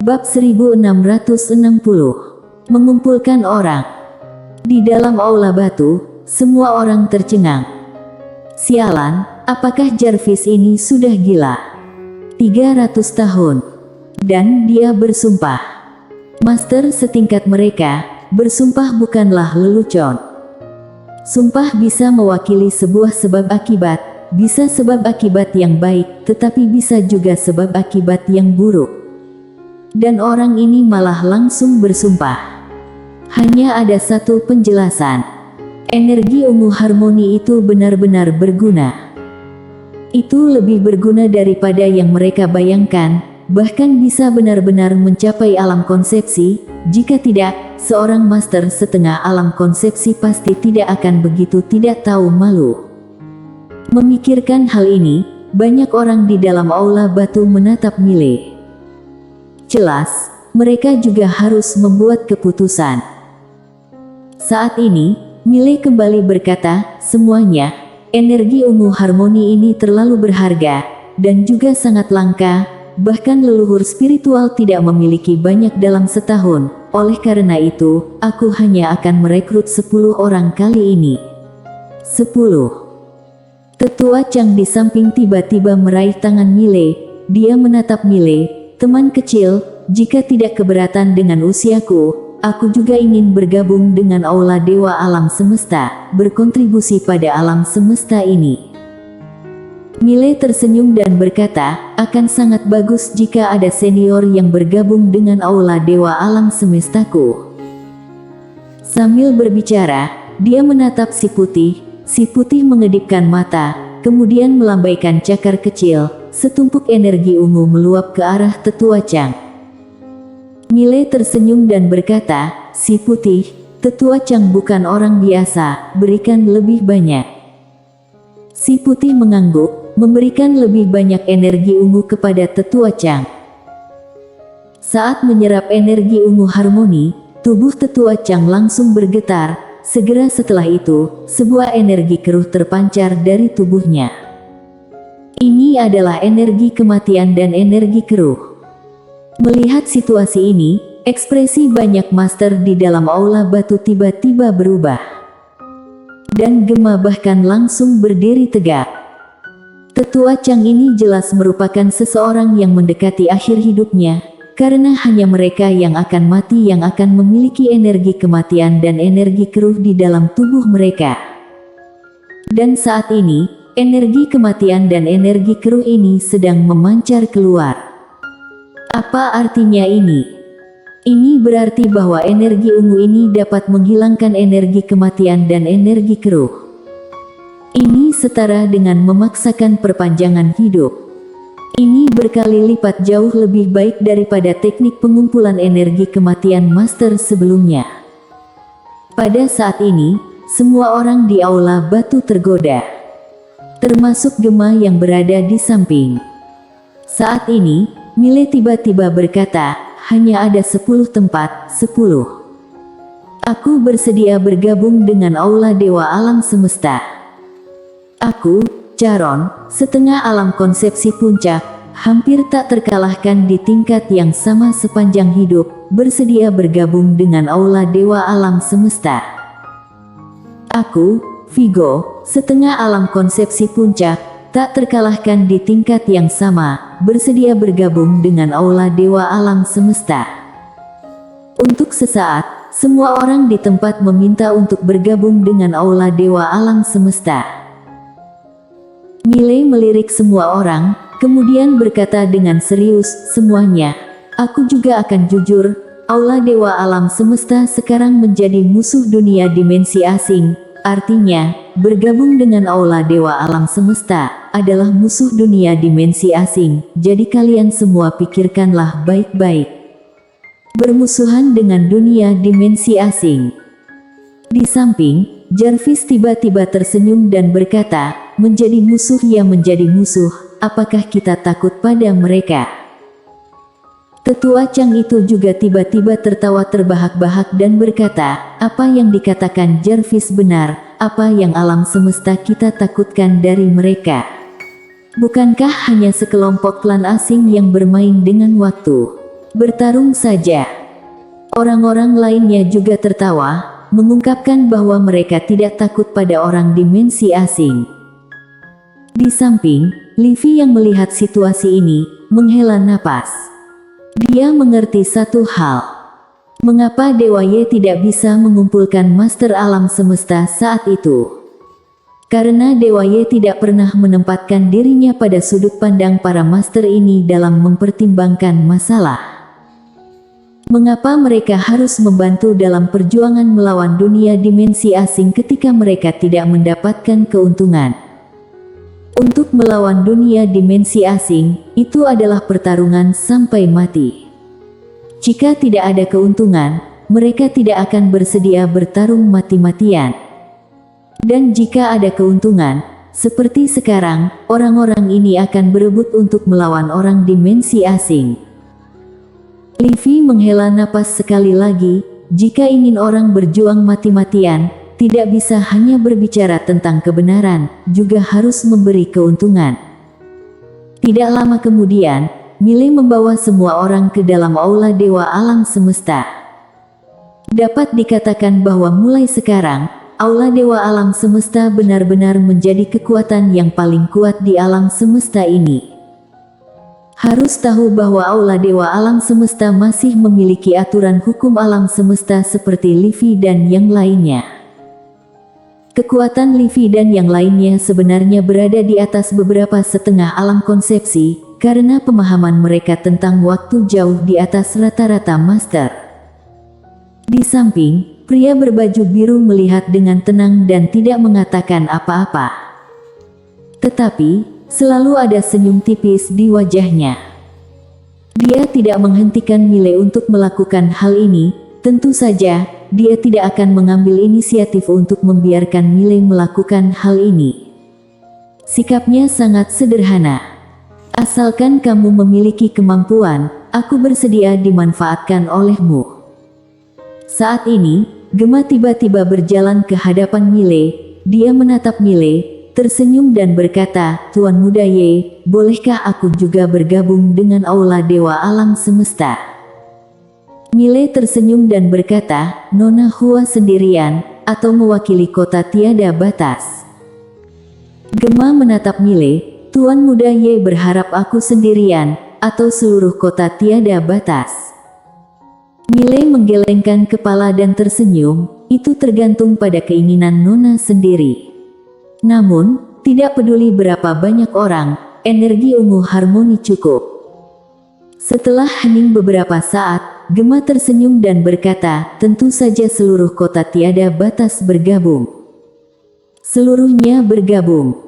Bab 1660. Mengumpulkan orang. Di dalam aula batu, semua orang tercengang. Sialan, apakah Jarvis ini sudah gila? 300 tahun. Dan dia bersumpah. Master setingkat mereka, bersumpah bukanlah lelucon. Sumpah bisa mewakili sebuah sebab akibat, bisa sebab akibat yang baik, tetapi bisa juga sebab akibat yang buruk. Dan orang ini malah langsung bersumpah. Hanya ada satu penjelasan. Energi ungu harmoni itu benar-benar berguna. Itu lebih berguna daripada yang mereka bayangkan, bahkan bisa benar-benar mencapai alam konsepsi. Jika tidak, seorang master setengah alam konsepsi pasti tidak akan begitu tidak tahu malu. Memikirkan hal ini, banyak orang di dalam aula batu menatap Mile. Jelas, mereka juga harus membuat keputusan. Saat ini, Mile kembali berkata, semuanya, energi ungu harmoni ini terlalu berharga, dan juga sangat langka, bahkan leluhur spiritual tidak memiliki banyak dalam setahun. Oleh karena itu, aku hanya akan merekrut 10 orang kali ini. 10. Tetua Chang di samping tiba-tiba meraih tangan Mile. Dia menatap Mile. Teman kecil, jika tidak keberatan dengan usiaku, aku juga ingin bergabung dengan aula dewa alam semesta, berkontribusi pada alam semesta ini. Mile tersenyum dan berkata, akan sangat bagus jika ada senior yang bergabung dengan aula dewa alam semestaku. Sambil berbicara, dia menatap si putih. Si putih mengedipkan mata, kemudian melambaikan cakar kecil. Setumpuk energi ungu meluap ke arah Tetua Chang. Mile tersenyum dan berkata, si putih, Tetua Chang bukan orang biasa, berikan lebih banyak. Si putih mengangguk, memberikan lebih banyak energi ungu kepada Tetua Chang. Saat menyerap energi ungu harmoni, tubuh Tetua Chang langsung bergetar. Segera setelah itu, sebuah energi keruh terpancar dari tubuhnya. Ini adalah energi kematian dan energi keruh. Melihat situasi ini, ekspresi banyak master di dalam aula batu tiba-tiba berubah. Dan Gema bahkan langsung berdiri tegak. Tetua Chang ini jelas merupakan seseorang yang mendekati akhir hidupnya, karena hanya mereka yang akan mati yang akan memiliki energi kematian dan energi keruh di dalam tubuh mereka. Dan saat ini, energi kematian dan energi keruh ini sedang memancar keluar. Apa artinya ini? Ini berarti bahwa energi ungu ini dapat menghilangkan energi kematian dan energi keruh. Ini setara dengan memaksakan perpanjangan hidup. Ini berkali lipat jauh lebih baik daripada teknik pengumpulan energi kematian master sebelumnya. Pada saat ini, semua orang di aula batu tergoda. Termasuk Gema yang berada di samping. Saat ini, Mile tiba-tiba berkata, hanya ada 10 tempat, 10. Aku bersedia bergabung dengan aula dewa alam semesta. Aku, Charon, setengah alam konsepsi puncak, hampir tak terkalahkan di tingkat yang sama sepanjang hidup, bersedia bergabung dengan aula dewa alam semesta. Aku, Vigo, setengah alam konsepsi puncak, tak terkalahkan di tingkat yang sama, bersedia bergabung dengan aula dewa alam semesta. Untuk sesaat, semua orang di tempat meminta untuk bergabung dengan aula dewa alam semesta. Mile melirik semua orang, kemudian berkata dengan serius, semuanya, aku juga akan jujur, aula dewa alam semesta sekarang menjadi musuh dunia dimensi asing. Artinya, bergabung dengan aula dewa alam semesta adalah musuh dunia dimensi asing, jadi kalian semua pikirkanlah baik-baik. Bermusuhan dengan dunia dimensi asing. Di samping, Jarvis tiba-tiba tersenyum dan berkata, menjadi musuh ya menjadi musuh, apakah kita takut pada mereka? Tetua Chang itu juga tiba-tiba tertawa terbahak-bahak dan berkata, apa yang dikatakan Jarvis benar, apa yang alam semesta kita takutkan dari mereka. Bukankah hanya sekelompok klan asing yang bermain dengan waktu? Bertarung saja. Orang-orang lainnya juga tertawa, mengungkapkan bahwa mereka tidak takut pada orang dimensi asing. Di samping, Livy yang melihat situasi ini, menghela napas. Dia mengerti satu hal. Mengapa Dewa Ye tidak bisa mengumpulkan Master Alam Semesta saat itu? Karena Dewa Ye tidak pernah menempatkan dirinya pada sudut pandang para master ini dalam mempertimbangkan masalah. Mengapa mereka harus membantu dalam perjuangan melawan dunia dimensi asing ketika mereka tidak mendapatkan keuntungan? Untuk melawan dunia dimensi asing, itu adalah pertarungan sampai mati. Jika tidak ada keuntungan, mereka tidak akan bersedia bertarung mati-matian. Dan jika ada keuntungan, seperti sekarang, orang-orang ini akan berebut untuk melawan orang dimensi asing. Livy menghela napas sekali lagi. Jika ingin orang berjuang mati-matian, tidak bisa hanya berbicara tentang kebenaran, juga harus memberi keuntungan. Tidak lama kemudian, Mile membawa semua orang ke dalam aula Dewa Alam Semesta. Dapat dikatakan bahwa mulai sekarang, Aula Dewa Alam Semesta benar-benar menjadi kekuatan yang paling kuat di alam semesta ini. Harus tahu bahwa Aula Dewa Alam Semesta masih memiliki aturan hukum alam semesta seperti Livy dan yang lainnya. Kekuatan Livy dan yang lainnya sebenarnya berada di atas beberapa setengah alam konsepsi, karena pemahaman mereka tentang waktu jauh di atas rata-rata master. Di samping, pria berbaju biru melihat dengan tenang dan tidak mengatakan apa-apa. Tetapi, selalu ada senyum tipis di wajahnya. Dia tidak menghentikan Mile untuk melakukan hal ini. Tentu saja, dia tidak akan mengambil inisiatif untuk membiarkan Mile melakukan hal ini. Sikapnya sangat sederhana. Asalkan kamu memiliki kemampuan, aku bersedia dimanfaatkan olehmu. Saat ini, Gema tiba-tiba berjalan ke hadapan Mile. Dia menatap Mile, tersenyum dan berkata, "Tuan Muda Ye, bolehkah aku juga bergabung dengan Aula Dewa Alam Semesta?" Mile tersenyum dan berkata, "Nona Hua sendirian, atau mewakili kota tiada batas?" Gema menatap Mile, "Tuan Muda Ye berharap aku sendirian, atau seluruh kota tiada batas?" Mile menggelengkan kepala dan tersenyum, "Itu tergantung pada keinginan Nona sendiri. Namun, tidak peduli berapa banyak orang, energi ungu harmoni cukup." Setelah hening beberapa saat, Gema tersenyum dan berkata, "Tentu saja seluruh kota tiada batas bergabung." "Seluruhnya bergabung?"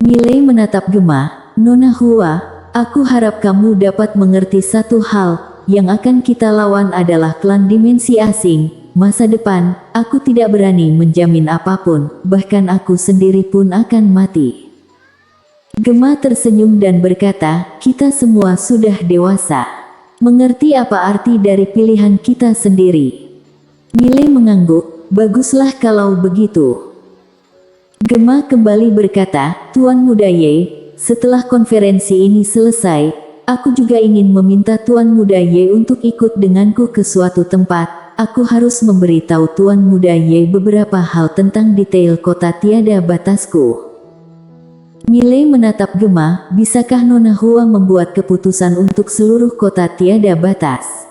Mile menatap Gema, "Nona Hua, aku harap kamu dapat mengerti satu hal. Yang akan kita lawan adalah klan dimensi asing. Masa depan, aku tidak berani menjamin apapun, bahkan aku sendiri pun akan mati." Gema tersenyum dan berkata, "Kita semua sudah dewasa. Mengerti apa arti dari pilihan kita sendiri?" Mile mengangguk, "Baguslah kalau begitu." Gema kembali berkata, "Tuan Muda Ye, setelah konferensi ini selesai, aku juga ingin meminta Tuan Muda Ye untuk ikut denganku ke suatu tempat. Aku harus memberitahu Tuan Muda Ye beberapa hal tentang detail kota tiada batasku." Mile menatap Gema, "Bisakah Nona Hua membuat keputusan untuk seluruh kota tiada batas?"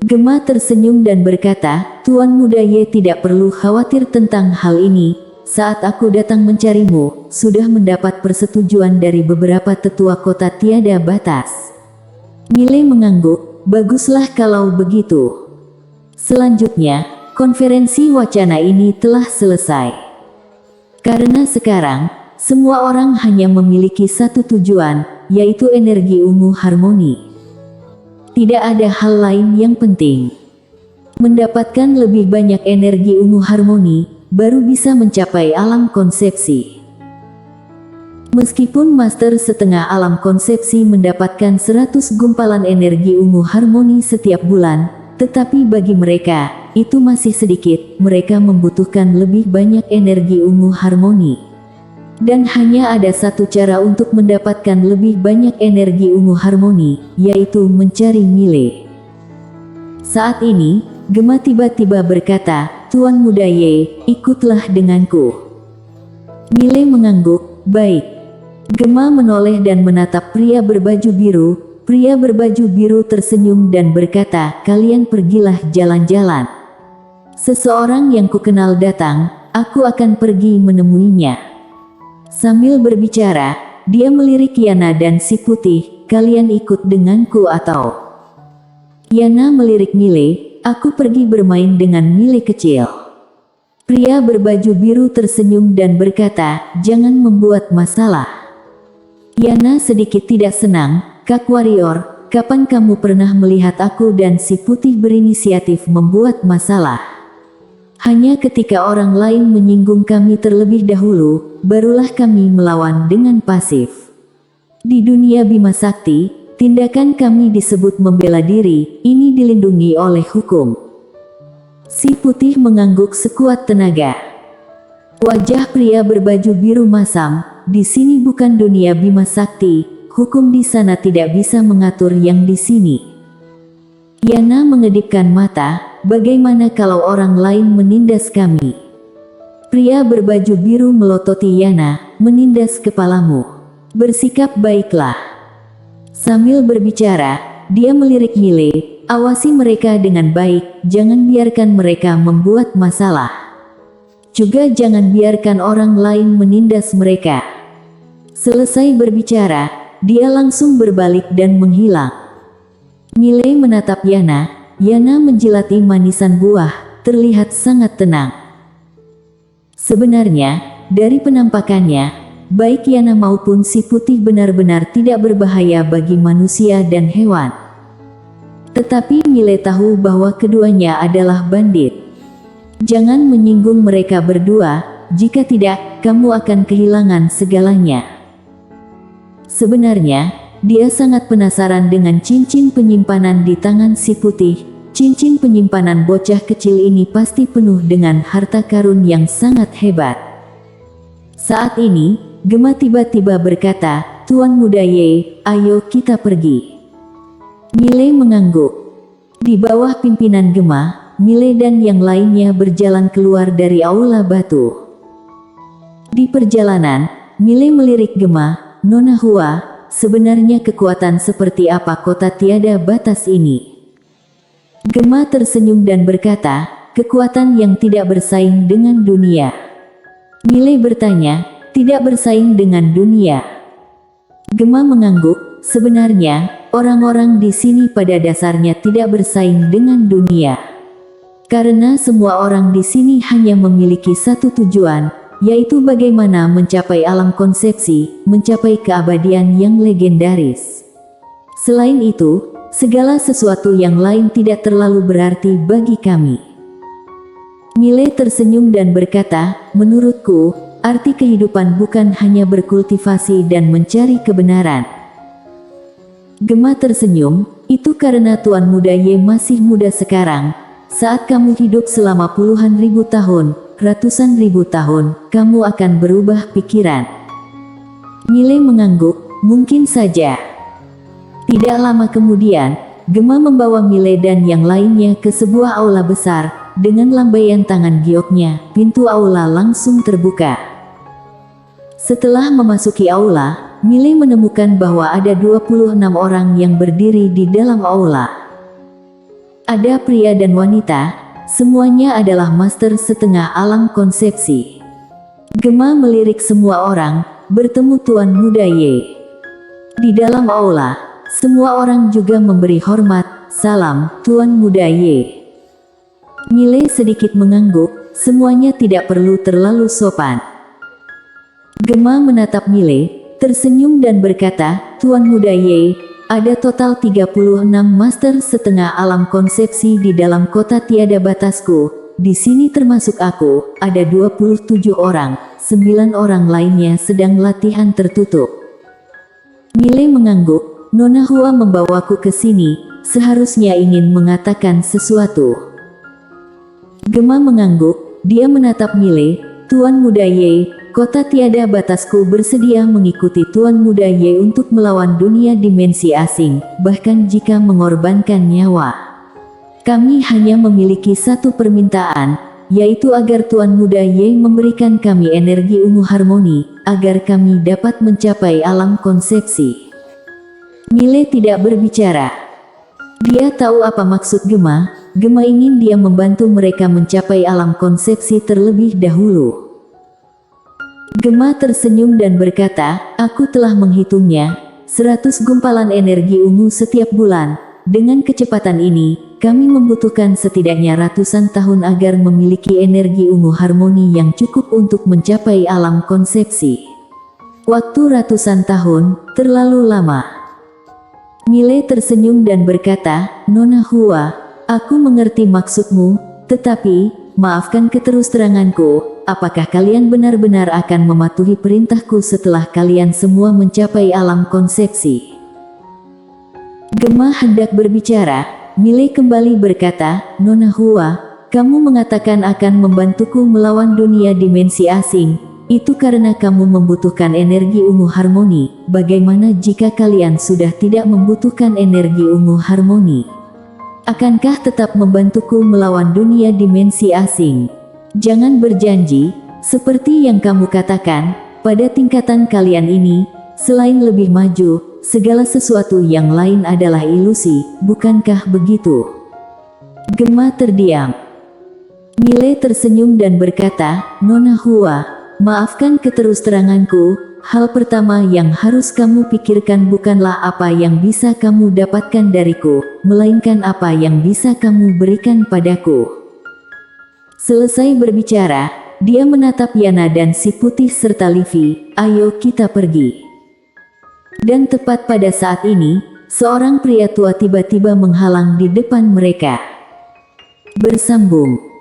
Gema tersenyum dan berkata, "Tuan Muda Ye tidak perlu khawatir tentang hal ini. Saat aku datang mencarimu, sudah mendapat persetujuan dari beberapa tetua kota tiada batas." Mile mengangguk, "Baguslah kalau begitu." Selanjutnya, konferensi wacana ini telah selesai. Karena sekarang, semua orang hanya memiliki satu tujuan, yaitu energi ungu harmoni. Tidak ada hal lain yang penting. Mendapatkan lebih banyak energi ungu harmoni, baru bisa mencapai alam konsepsi. Meskipun master setengah alam konsepsi mendapatkan 100 gumpalan energi ungu harmoni setiap bulan, tetapi bagi mereka, itu masih sedikit. Mereka membutuhkan lebih banyak energi ungu harmoni. Dan hanya ada satu cara untuk mendapatkan lebih banyak energi ungu harmoni, yaitu mencari Mile. Saat ini, Gema tiba-tiba berkata, "Tuan Muda Ye, ikutlah denganku." Mile mengangguk, "Baik." Gema menoleh dan menatap pria berbaju biru. Pria berbaju biru tersenyum dan berkata, "Kalian pergilah jalan-jalan. Seseorang yang kukenal datang, aku akan pergi menemuinya." Sambil berbicara, dia melirik Yana dan si putih, "Kalian ikut denganku atau?" Yana melirik Mile, "Aku pergi bermain dengan Mile kecil." Pria berbaju biru tersenyum dan berkata, "Jangan membuat masalah." Yana sedikit tidak senang, "Kak Warrior, kapan kamu pernah melihat aku dan si putih berinisiatif membuat masalah? Hanya ketika orang lain menyinggung kami terlebih dahulu, barulah kami melawan dengan pasif. Di dunia Bima Sakti, tindakan kami disebut membela diri, ini dilindungi oleh hukum." Si putih mengangguk sekuat tenaga. Wajah pria berbaju biru masam, "Di sini bukan dunia Bima Sakti, hukum di sana tidak bisa mengatur yang di sini." Yana mengedipkan mata, "Bagaimana kalau orang lain menindas kami?" Pria berbaju biru melototi Yana, "Menindas kepalamu. Bersikap baiklah." Sambil berbicara, dia melirik Mile, "Awasi mereka dengan baik, jangan biarkan mereka membuat masalah. Juga jangan biarkan orang lain menindas mereka." Selesai berbicara, dia langsung berbalik dan menghilang. Mile menatap Yana. Yana menjilati manisan buah, terlihat sangat tenang. Sebenarnya, dari penampakannya, baik Yana maupun si putih benar-benar tidak berbahaya bagi manusia dan hewan. Tetapi Mile tahu bahwa keduanya adalah bandit. "Jangan menyinggung mereka berdua, jika tidak, kamu akan kehilangan segalanya." Sebenarnya, dia sangat penasaran dengan cincin penyimpanan di tangan si putih. Cincin penyimpanan bocah kecil ini pasti penuh dengan harta karun yang sangat hebat. Saat ini, Gema tiba-tiba berkata, "Tuan Muda Ye, ayo kita pergi." Mile mengangguk. Di bawah pimpinan Gema, Mile dan yang lainnya berjalan keluar dari aula batu. Di perjalanan, Mile melirik Gema, "Nona Hua, sebenarnya kekuatan seperti apa kota tiada batas ini?" Gema tersenyum dan berkata, "Kekuatan yang tidak bersaing dengan dunia." Mile bertanya, "Tidak bersaing dengan dunia?" Gema mengangguk, "Sebenarnya, orang-orang di sini pada dasarnya tidak bersaing dengan dunia. Karena semua orang di sini hanya memiliki satu tujuan, yaitu bagaimana mencapai alam konsepsi, mencapai keabadian yang legendaris. Selain itu, segala sesuatu yang lain tidak terlalu berarti bagi kami." Mile tersenyum dan berkata, "Menurutku, arti kehidupan bukan hanya berkultivasi dan mencari kebenaran." Gema tersenyum, "Itu karena Tuan Muda Ye masih muda sekarang. Saat kamu hidup selama puluhan ribu tahun, ratusan ribu tahun, kamu akan berubah pikiran." Mile mengangguk, "Mungkin saja." Tidak lama kemudian, Gema membawa Mile dan yang lainnya ke sebuah aula besar. Dengan lambaian tangan gioknya, pintu aula langsung terbuka. Setelah memasuki aula, Mile menemukan bahwa ada 26 orang yang berdiri di dalam aula. Ada pria dan wanita, semuanya adalah master setengah alam konsepsi. Gema melirik semua orang, "Bertemu Tuan Muda Ye." Di dalam aula, semua orang juga memberi hormat, "Salam, Tuan Muda Ye." Mile sedikit mengangguk, semuanya tidak perlu terlalu sopan. Gema menatap Mile, tersenyum dan berkata, "Tuan Muda Ye, ada total 36 master setengah alam konsepsi di dalam kota tiada batasku. Di sini termasuk aku, ada 27 orang, 9 orang lainnya sedang latihan tertutup." Mile mengangguk, "Nona Hua membawaku ke sini, seharusnya ingin mengatakan sesuatu." Gema mengangguk, dia menatap Mile, "Tuan Muda Ye, kota tiada batasku bersedia mengikuti Tuan Muda Ye untuk melawan dunia dimensi asing, bahkan jika mengorbankan nyawa. Kami hanya memiliki satu permintaan, yaitu agar Tuan Muda Ye memberikan kami energi ungu harmoni, agar kami dapat mencapai alam konsepsi. Mile tidak berbicara. Dia tahu apa maksud Gema. Gema ingin dia membantu mereka mencapai alam konsepsi terlebih dahulu. Gema tersenyum dan berkata, aku telah menghitungnya, 100 gumpalan energi ungu setiap bulan. Dengan kecepatan ini, kami membutuhkan setidaknya ratusan tahun agar memiliki energi ungu harmoni yang cukup untuk mencapai alam konsepsi. Waktu ratusan tahun, terlalu lama. Mile tersenyum dan berkata, Nona Hua, aku mengerti maksudmu, tetapi, maafkan keterus-teranganku, apakah kalian benar-benar akan mematuhi perintahku setelah kalian semua mencapai alam konsepsi? Gema hendak berbicara, Mile kembali berkata, Nona Hua, kamu mengatakan akan membantuku melawan dunia dimensi asing. Itu karena kamu membutuhkan energi ungu harmoni. Bagaimana jika kalian sudah tidak membutuhkan energi ungu harmoni? Akankah tetap membantuku melawan dunia dimensi asing? Jangan berjanji, seperti yang kamu katakan, pada tingkatan kalian ini, selain lebih maju, segala sesuatu yang lain adalah ilusi, bukankah begitu? Gema terdiam. Mile tersenyum dan berkata, Nona Hua, maafkan keterus-teranganku, hal pertama yang harus kamu pikirkan bukanlah apa yang bisa kamu dapatkan dariku, melainkan apa yang bisa kamu berikan padaku. Selesai berbicara, dia menatap Yana dan si putih serta Livi, ayo kita pergi. Dan tepat pada saat ini, seorang pria tua tiba-tiba menghalang di depan mereka. Bersambung.